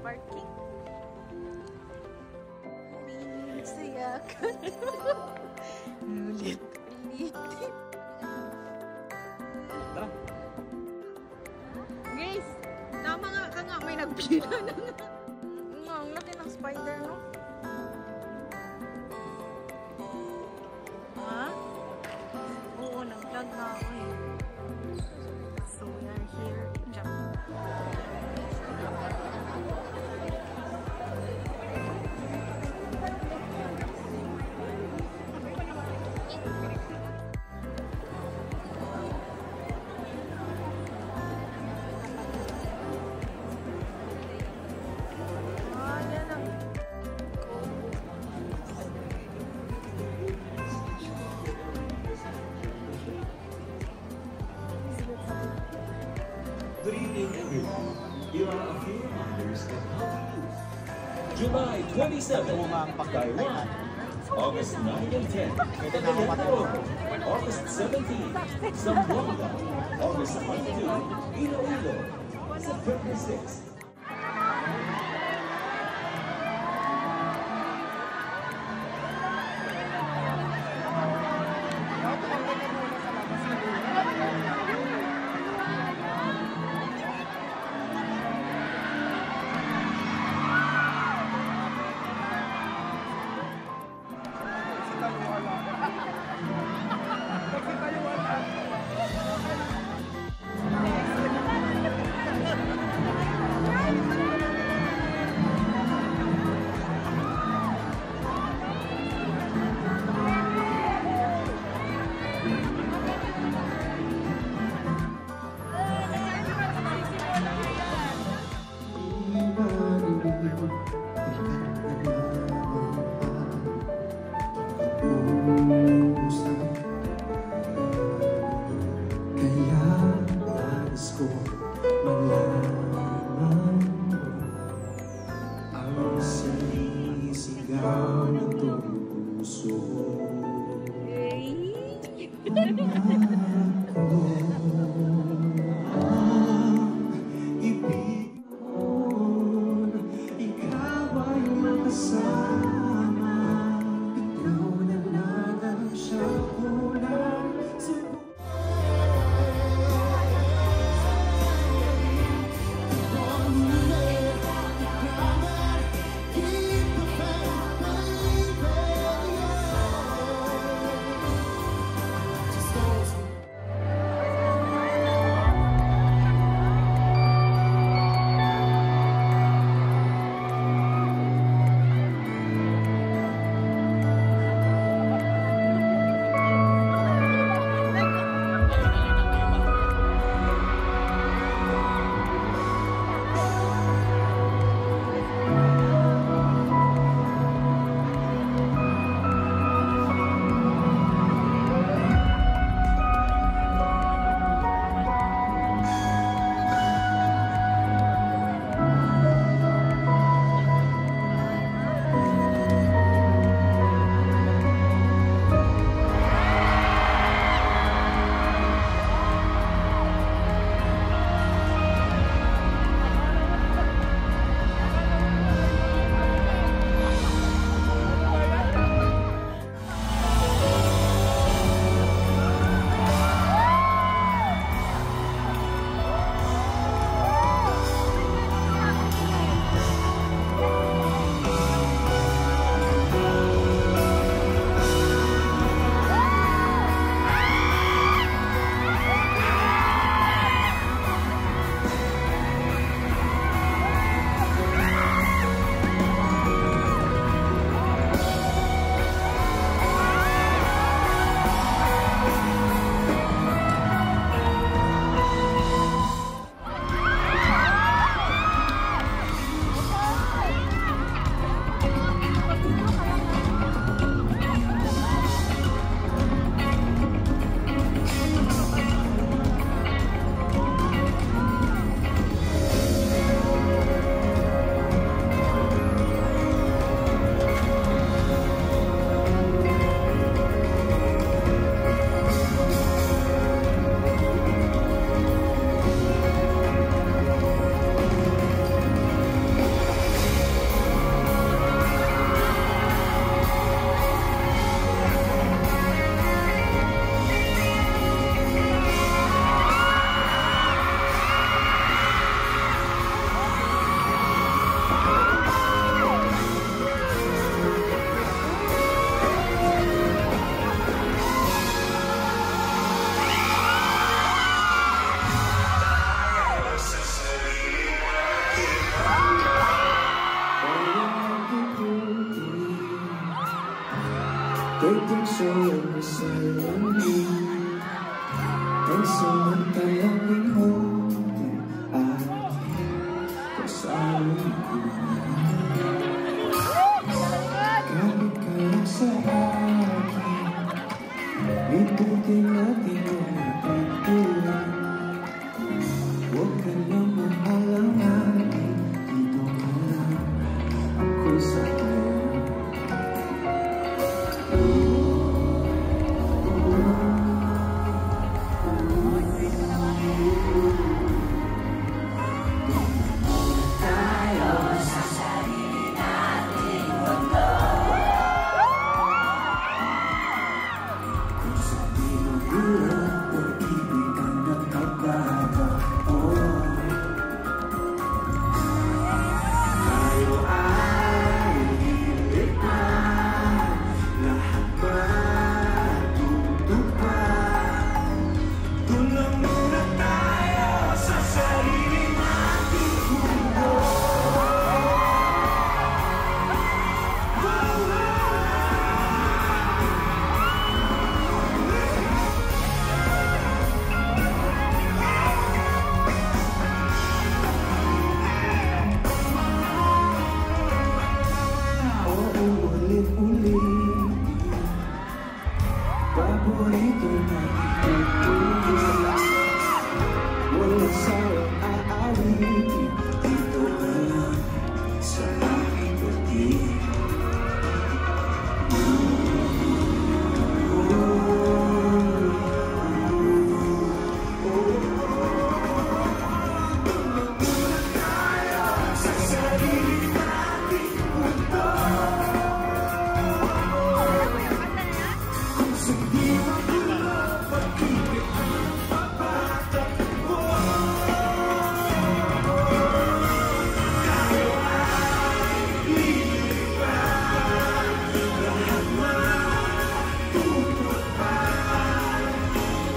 parking. Saya ka. Ulit. Tara. Guys, tama nga ka nga. May nagpila na nga. Ang laki ng spider, no? Ha? Oo, nag-vlog nga ako eh. So, we are here. Jump. Good evening, everyone. Here are a few reminders of how to use. July 27, Taiwan. August 9 and 10, Cagayan, August 17, Zamboanga. August 22, Iloilo. September 6. They picture you salamin ang samantalang lingkod at kasama ko. Kapit ka lang sa akin, liputin natin ang napitulan. Huwag ka lang mahalanganin, dito ka lang ako sa akin. Paborito na itutuloy, walang sawang aawitin, dito ka lang sa aking pati. Sa sarili nating mundo, hindi magulo pag-ibig ang papatakbo. Tayo ay lilipan, lahat matutupad.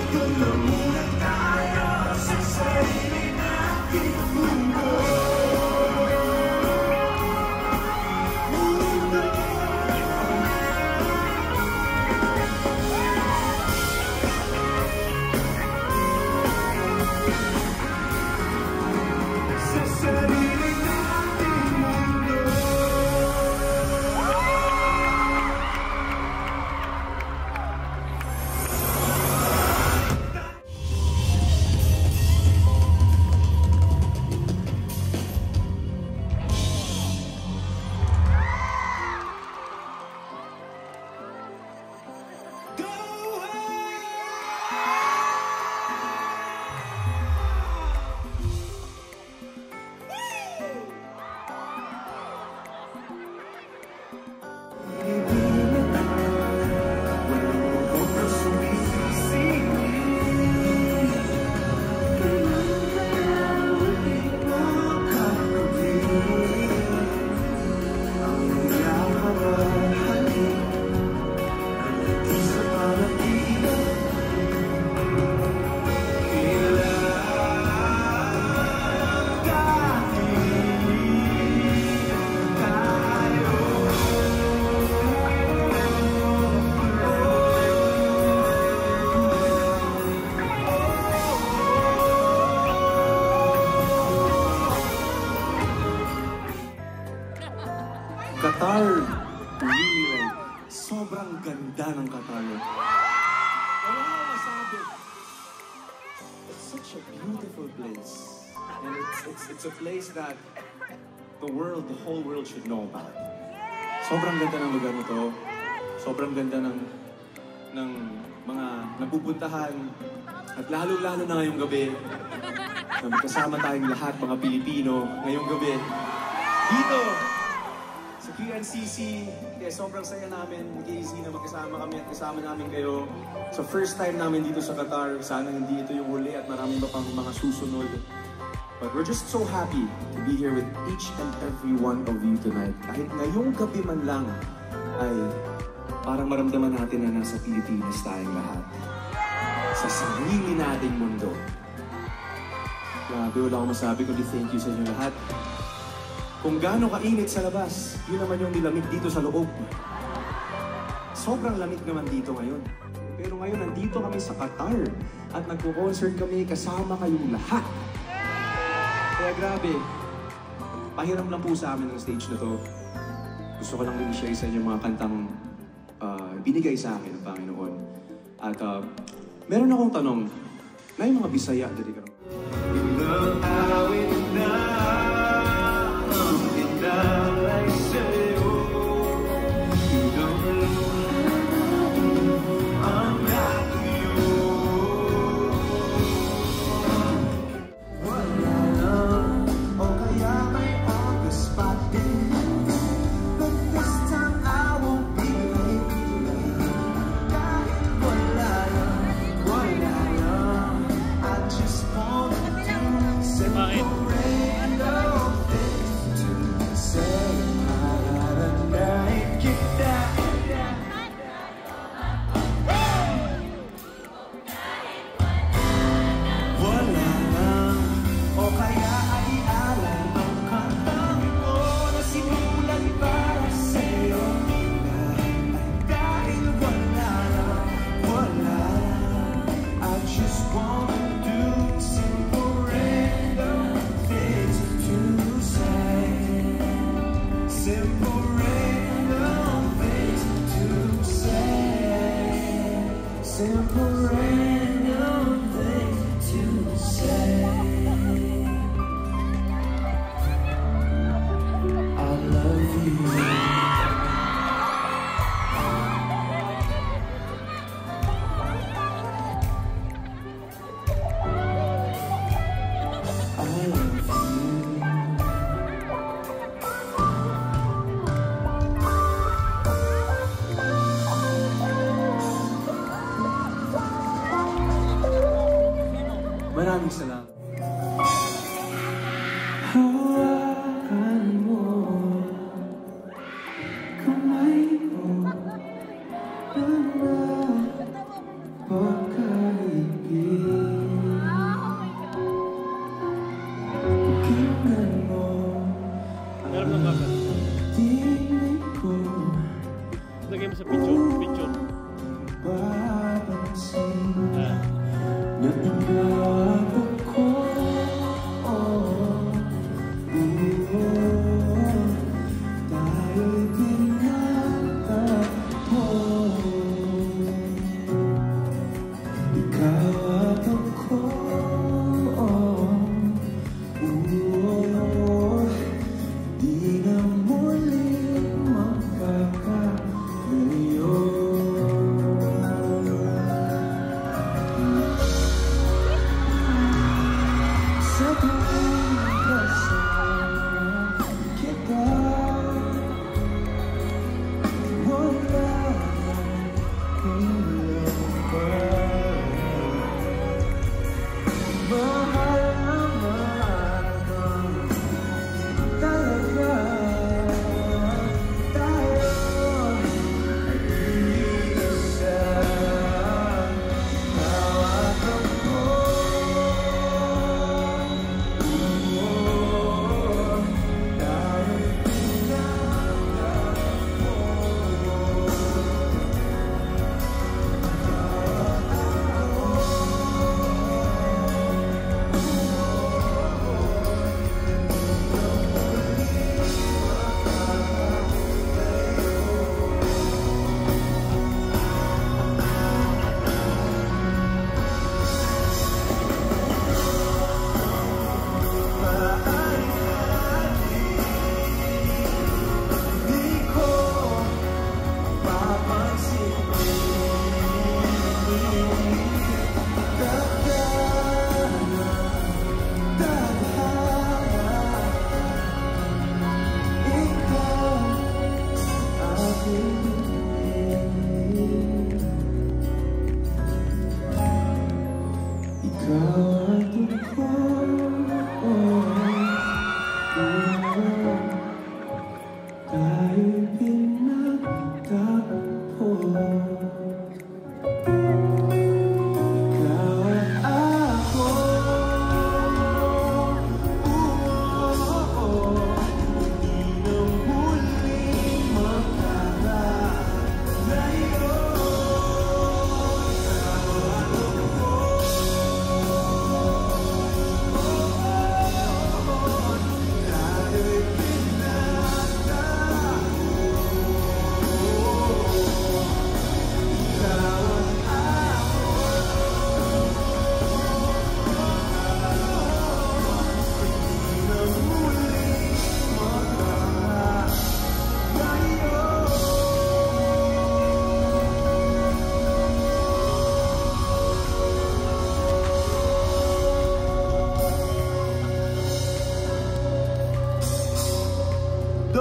Tuloy muna tayo sa sarili nating mundo. Qatar, really like, sobrang ganda ng Qatar. Wala akong masabi. It's such a beautiful place. And it's a place that the whole world should know about. Sobrang ganda ng lugar na to. Sobrang ganda ng mga napupuntahan. At lalo-lalo na ngayong gabi, na magkasama tayong lahat, mga Pilipino, ngayong gabi. Dito! Sa QNCC, kaya sobrang saya namin, mag-easy na magkasama kami at kasama namin kayo. So first time namin dito sa Qatar, sana hindi ito yung huli at maraming pa pang mga susunod. But we're just so happy to be here with each and every one of you tonight. Kahit ngayong gabi man lang, ay parang maramdaman natin na nasa Pilipinas tayong lahat. Sa sarili nating mundo. Grabe, wala akong masabi kundi thank you sa inyo lahat. Kung gaano kainit sa labas, yun naman yung nilamig dito sa loob. sobrang lamig naman dito ngayon. Pero ngayon, nandito kami sa Qatar at nagko-concert kami kasama kayong lahat. Kaya grabe, pahiram lang po sa amin ng stage na to. Gusto ko lang rin i-share sa inyo mga kantang binigay sa akin ng Panginoon. At meron akong tanong, na yung mga Bisaya, dali ka Maraming salamat. Hawakan mo kamay ko na napakaibig. Tingnan mo ang tinig ko. Lagay mo sa picture. Babansin na ikaw ako. Tayo'y pinagtatagpo. Ikaw at ako. Di na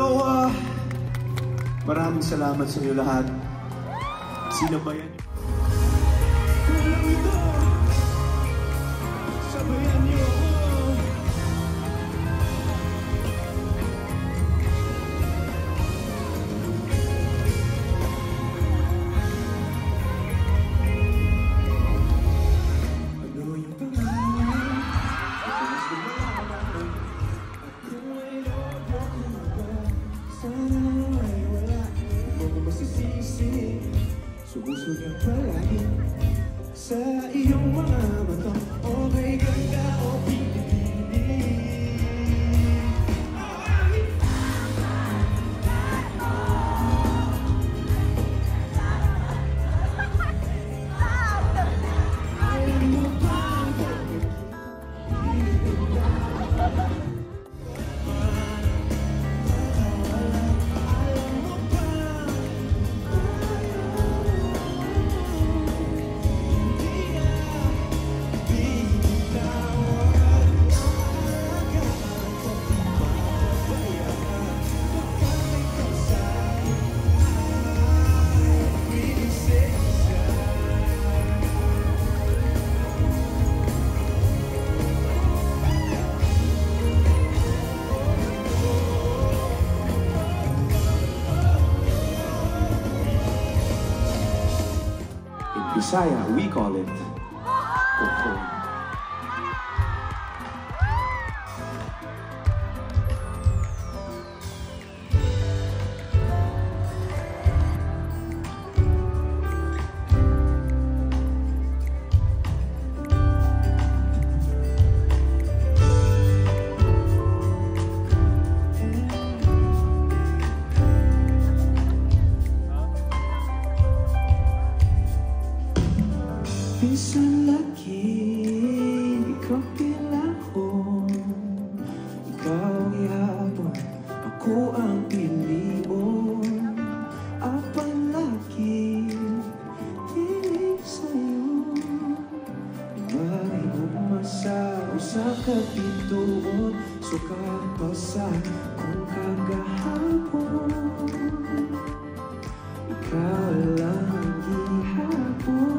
know, maraming salamat sa inyo lahat. Sinabayan niyo. Walang ito, sabayan niyo ako. Ano yung pangalan? At kung malaman at kung ay loko na ba? Sana ay wala mo ko masisisi. Sumusog ang palagi sa iyong mga mata. Okay ganda o pinipili. Alam mo ba ang Bisaya, we call it Koko. Isang laki, ikaw pilahon. Ikaw ang yapon, ako ang pilion. Apang laki, hilig sa'yo. May umasa sa kapituon. Sukat pa sa kung kagahapon. Ikaw lang ang ihapon.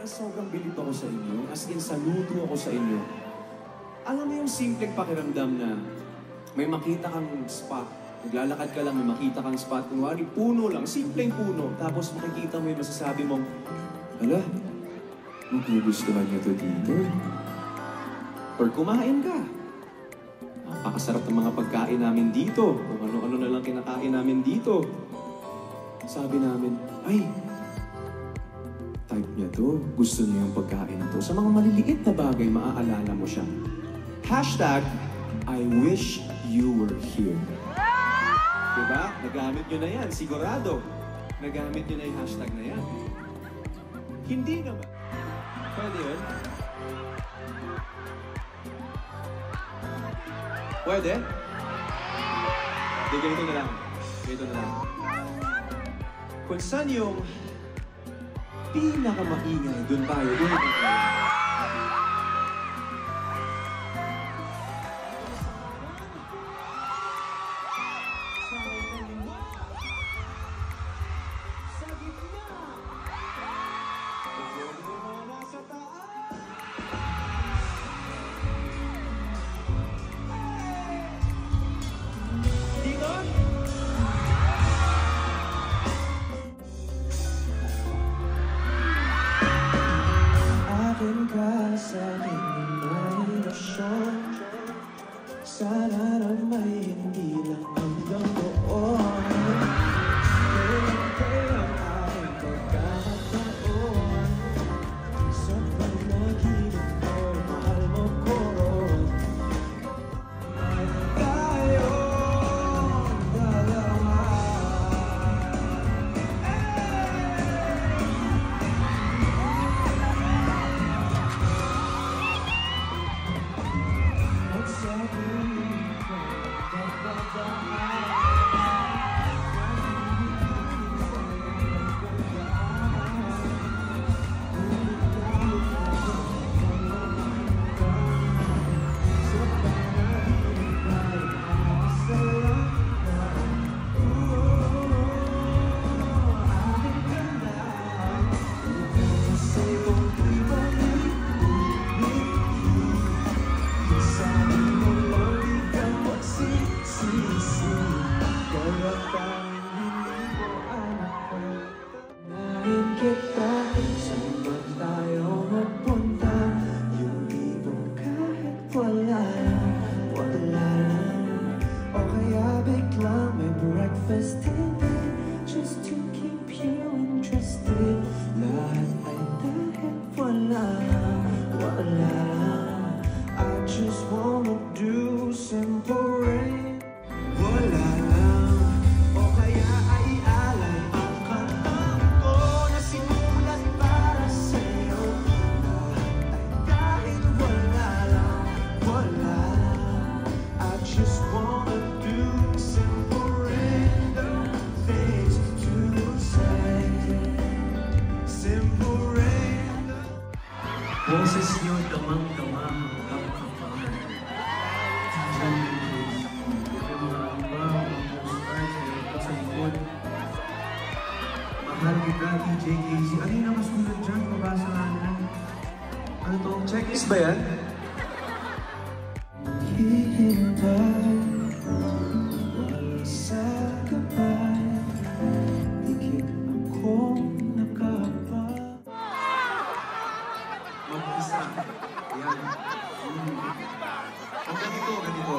Sobrang bilib ako sa inyo, as in saludo ako sa inyo. Alam mo yung simpleng pakiramdam na may makita kang spot, naglalakad ka lang, may makita kang spot, kunwari puno lang, simpleng puno, tapos makikita mo yung masasabi mong, hala, magugustuhan niyo to dito. Or kumain ka. Napakasarap ng mga pagkain namin dito, kung ano-ano na lang kinakain namin dito. Sabi namin, ay, type niya to, gusto niya yung pagkain na to. Sa mga maliliit na bagay, maaalala mo siya. Hashtag, I wish you were here. Diba? Nagamit nyo na yan, sigurado. Nagamit nyo na yung hashtag na yan. Hindi naman. Pwede yun? Pwede? Hindi, ganito na lang. Ganito na lang. Kung saan yung pinakamaingay, doon tayo, doon tayo. Sa gitna! Nasa taas! Dito? Bibilangin kita, saan ba tayo magpunta? Yung ibang kahit wala lang, o kaya biglang may breakfast in bed, just to keep you interested. Lahat ay dahil wala lang. I just wanna do simple rain. Wala lang, o kaya ay alay ang kantang ko na sinulat para sa'yo. Lahat ay dahil wala lang. I just wanna do simple random things to say. Simple random. Boses niyo damang-dama hanggang kapal. Mahal kita, DJ Casey. Ano yung nakasunod dyan? Mabasa natin. Ano to? Checklist ba yan? Hihintay, wala sa gabay, dikit akong nakabay. Mag-isa. Yan. Ang ganito.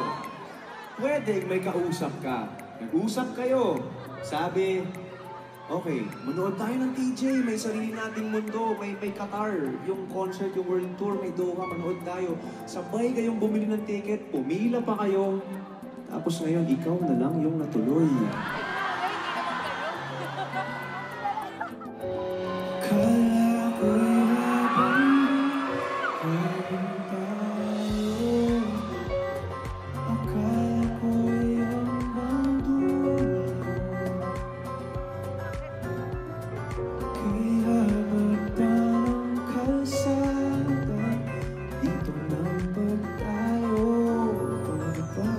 Pwede may kausap ka. Nag-usap kayo. Sabi, okay, manood tayo ng TJ, may sarili nating mundo, may Qatar, yung concert, yung world tour, may Doha, manood tayo. Sabay kayong bumili ng ticket, pumila pa kayo. Tapos ngayon, ikaw na lang yung natuloy. Kala ko'y habang tayo, akala ko'y hanggang dulo. Kaya magdaan ang kalsada, dito nang ba tayo pagbababa?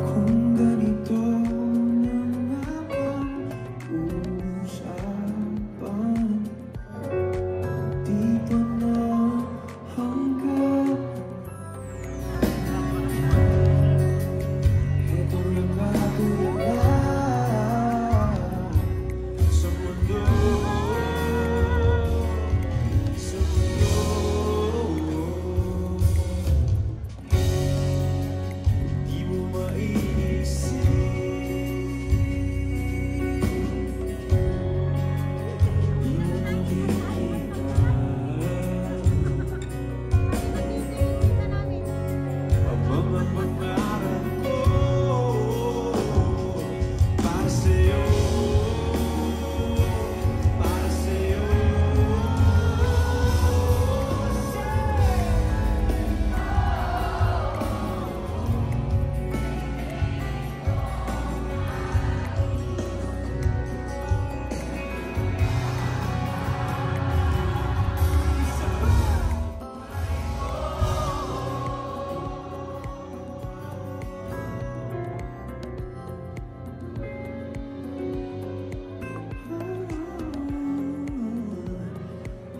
Kung ganito na nga bang usapan, dito na hanggang ito nagkatulala sa mundo, di mo maiisip, di mo makikita ang mga pangarap ko para sa'yo, para sa'yo.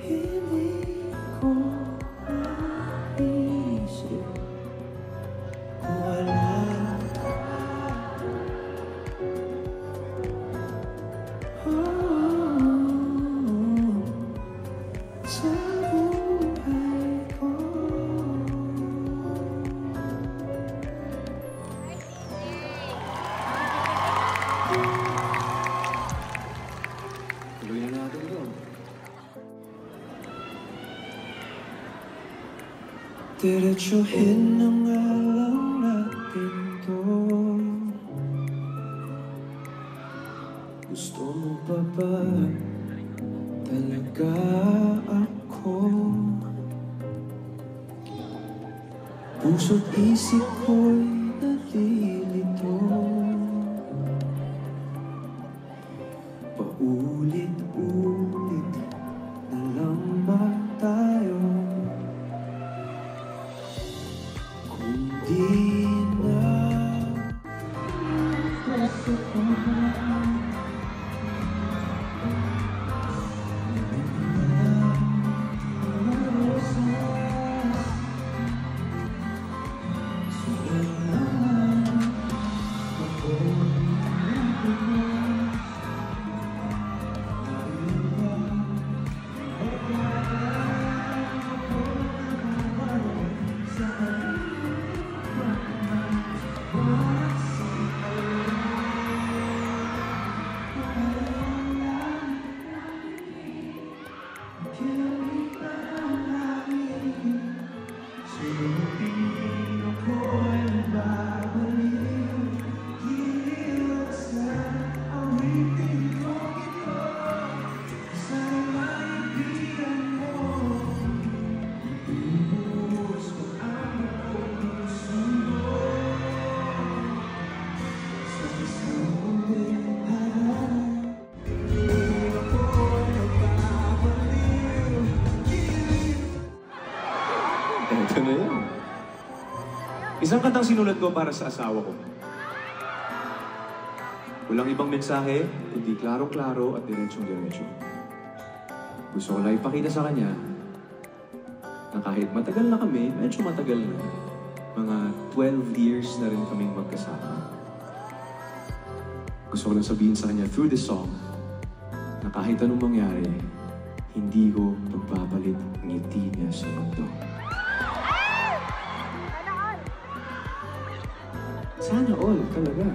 Hindi ko maisip kung wala ka. Sa buhay ko. Tuloy na natin doon. Diretsuhin ang alam natin to. Gusto mo pa ba talaga ako? Puso't isip ko'y nalilito. Paulit-ulit na lang ba tayo? Kung di na Isang kantang sinulat ko para sa asawa ko. Walang ibang mensahe, kundi klaro-klaro at diretsong-diretso. Gusto ko lang ipakita sa kanya na kahit matagal na kami, medyo matagal na, mga 12 years na rin kaming magkasama. Gusto ko lang sabihin sa kanya through the song na kahit anong mangyari, hindi ko pagpapalit ngiti niya sa mundo. Sana all, talaga.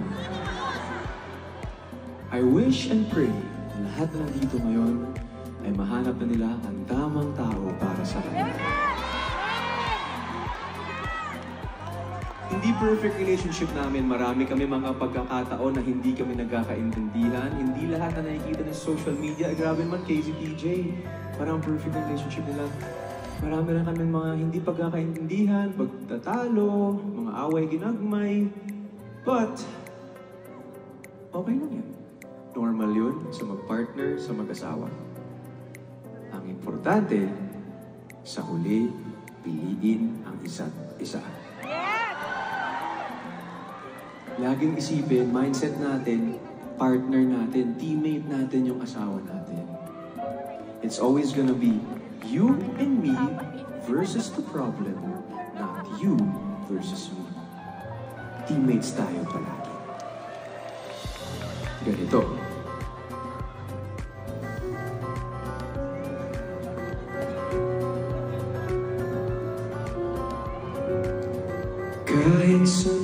I wish and pray na lahat na nandito ngayon ay mahanap na nila ang tamang tao para sa kanila. Hindi perfect relationship namin. Marami kami mga pagkakataon na hindi kami nagkakaintindihan. Hindi lahat na nakikita ng social media. Grabe naman, KZTJ. Parang perfect na relationship nila. Marami na kami mga hindi pagkakaintindihan, pagtatalo, mga away ginagmay. But, okay lang yan. Normal yun sa mag-partner, sa mag-asawa. Ang importante, sa huli, piliin ang isa't isa. Laging isipin, mindset natin, partner natin, teammate natin yung asawa natin. It's always gonna be you and me versus the problem, not you versus me. Teammates tayo palagi. Ganito. Kahit saan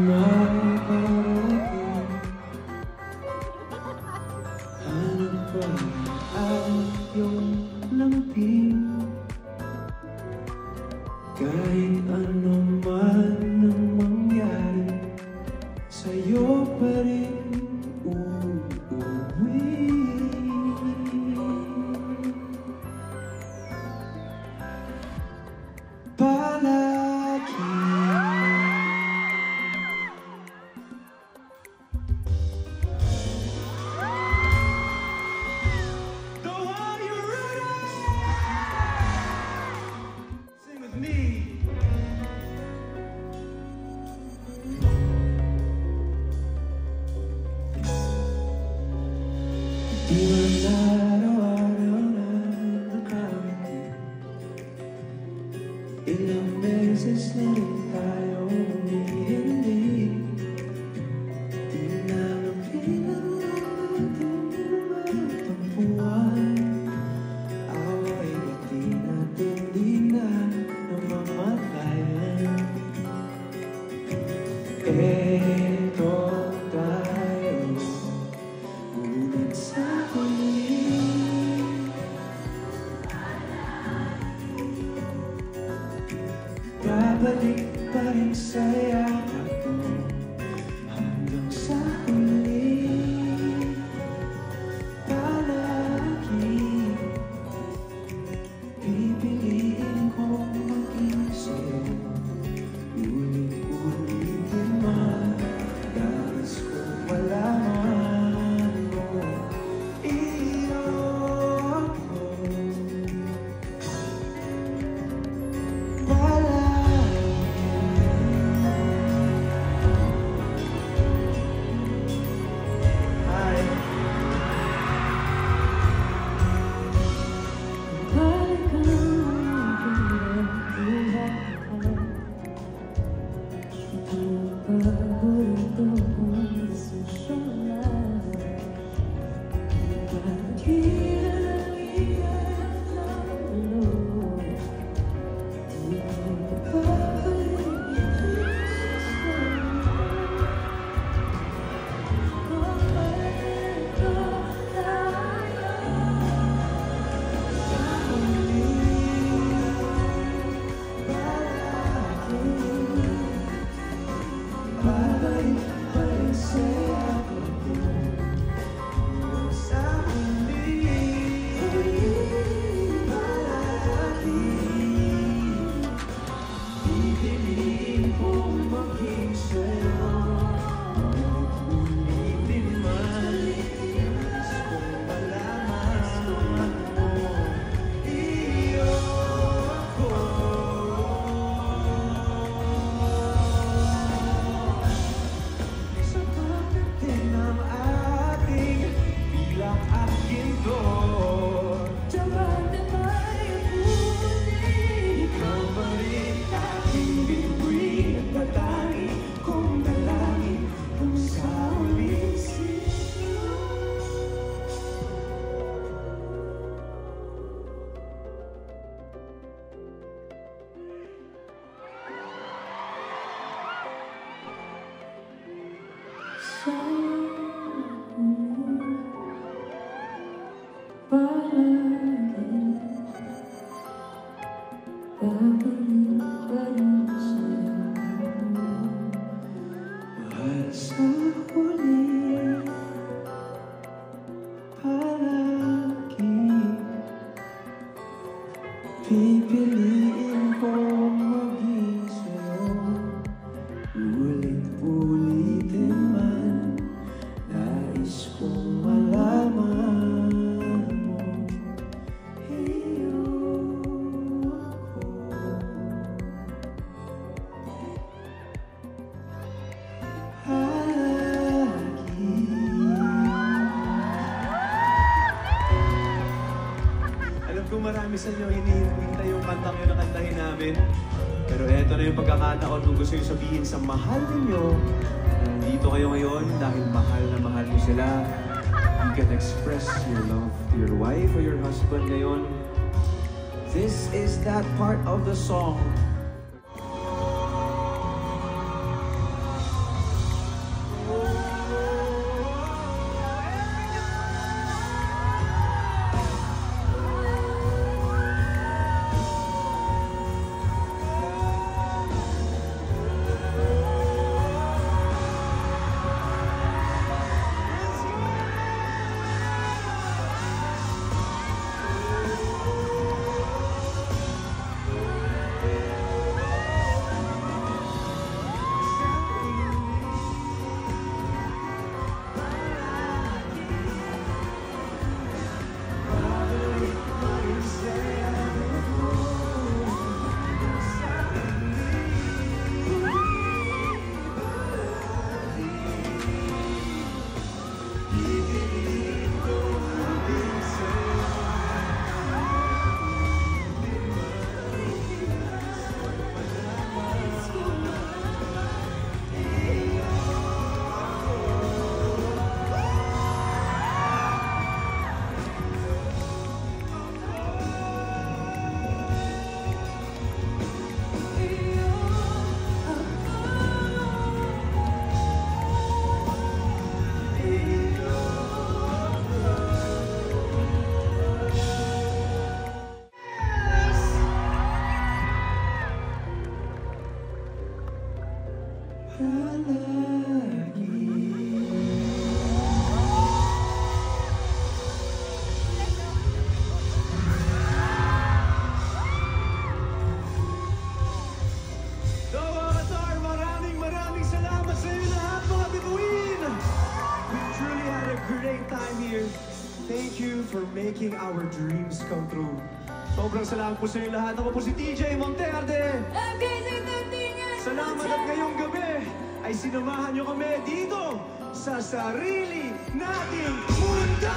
man makarating, hanap pa ang iyong lamping. Kahit ano man ang mangyari, sa'yo pa rin uuwi. Palagi. Di man araw-araw na nakamiti, ilang beses na rin tayo humihindi. Di na mapilang natin yung matampuan. Away at di natin di na namamatayan. Eto tayo, ngunit sa huli, babalik pa rin sa yakap mo hanggang sa huli. Palagi pipiliin kong maging sa'yo, ulit-ulitin man, nais kong malaman mo, iyo ako. Mahal sa huli, palagi pipiliin kong maging sa'yo. Ulit-ulitin man, nais kong malaman mo, iyo ako. Alam ko marami sa inyo hinihintay yung kantang yun na kantahin namin. Pero eto na yung pagkakataon kung gusto nyo sabihin sa mahal ninyo. Nandito kayo ngayon dahil mahal na mahal nyo sila. You can express your love to your wife or your husband ngayon. This is that part of the song. Thank you for making our dreams come true. Sobrang salamat po sa inyo lahat. Ako po si TJ Monterde. Salamat at ngayong gabi ay sinamahan nyo kami dito sa sarili nating mundo!